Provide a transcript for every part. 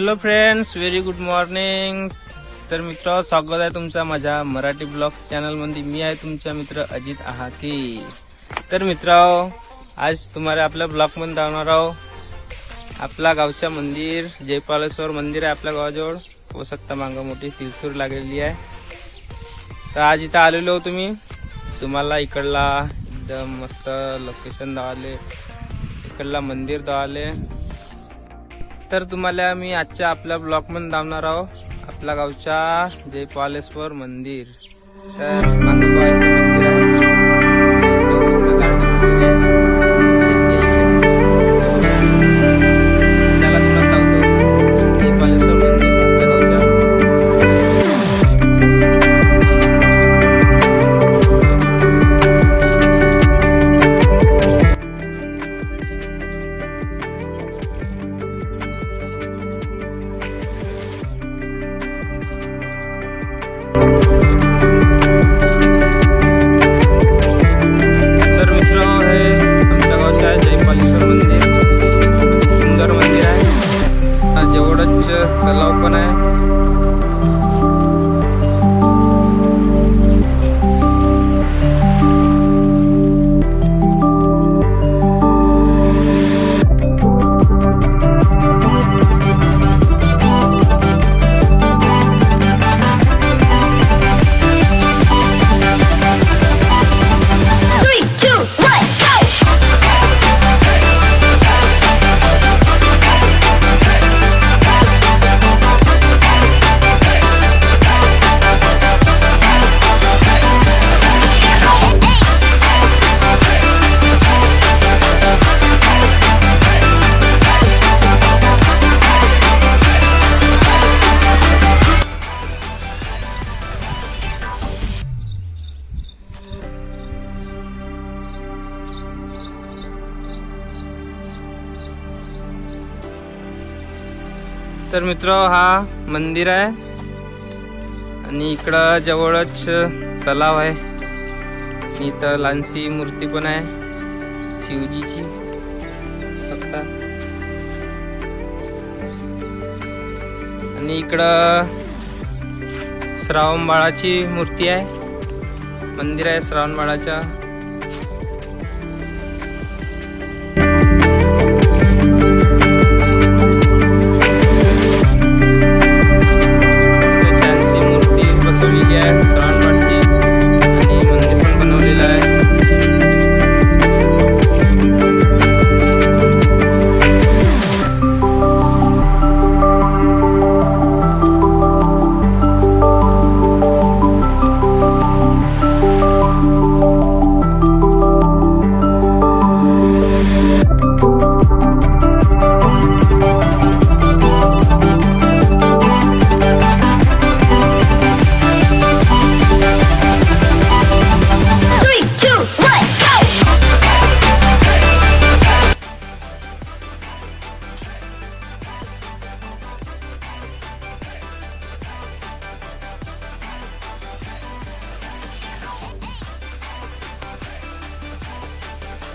Hello friends, very good morning. तर मित्र, स्वागत आहे तुमचा माझ्या मराठी ब्लॉग्स चॅनलमध्ये. मी आहे तुमचा मित्र अजित आहाके. तर मित्र, आज तुम्हाला आपल्या ब्लॉगमध्ये दाखवणार आहोत आपला गावच्या मंदिर. जयपालेश्वर मंदिर आहे आपल्या गावाजवळ. होऊ शकता मागं मोठी तिलसूर लागलेली आहे. तर आज इथं आलेलो होतो मी. तुम्हाला इकडला एकदम मस्त लोकेशन दाखवले, इकडला मंदिर दाखवले. तर तुम्हाला मी आजच्या आपल्या ब्लॉगमध्ये दाखवणार आहोत आपल्या गावच्या जयपालेश्वर मंदिर. तर मागं मंदिर आहे. तलाव पण आहे. तर मित्र, हा मंदिर आहे आणि इकडं जवळच तलाव आहे. इथं लहानशी मूर्ती पण आहे शिवजीची शकता. आणि इकडं श्रावण बाळाची मूर्ती आहे. मंदिर आहे श्रावण बाळाच्या.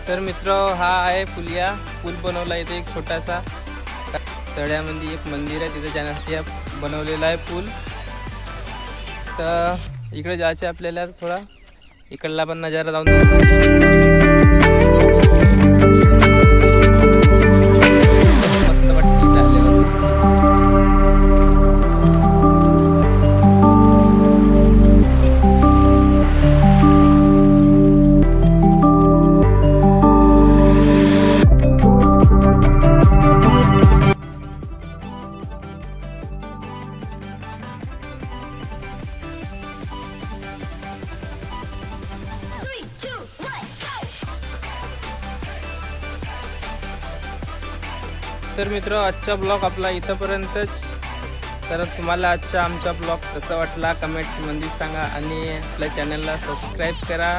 तर मित्र, हा आहे पुलिया. पूल बनवला इथे एक छोटासा तळ्यामध्ये. एक मंदिर आहे तिथे जाण्यासाठी बनवलेला आहे पूल. तर इकडे जायचे आपल्याला. थोडा इकडला पण नजारा जाऊन तर मित्र, आजचा ब्लॉग आपला इथंपर्यंतच. तर तुम्हाला आजचा आमचा ब्लॉग कसा वाटला कमेंटमध्ये सांगा आणि आपल्या चॅनलला सबस्क्राईब करा.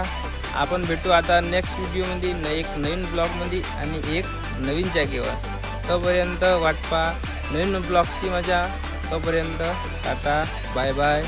आपण भेटू आता नेक्स्ट व्हिडिओमध्ये एक नवीन ब्लॉगमध्ये आणि एक नवीन जागेवर. तोपर्यंत वाट पहा नवीन ब्लॉगची मजा. तोपर्यंत टाटा, बाय बाय.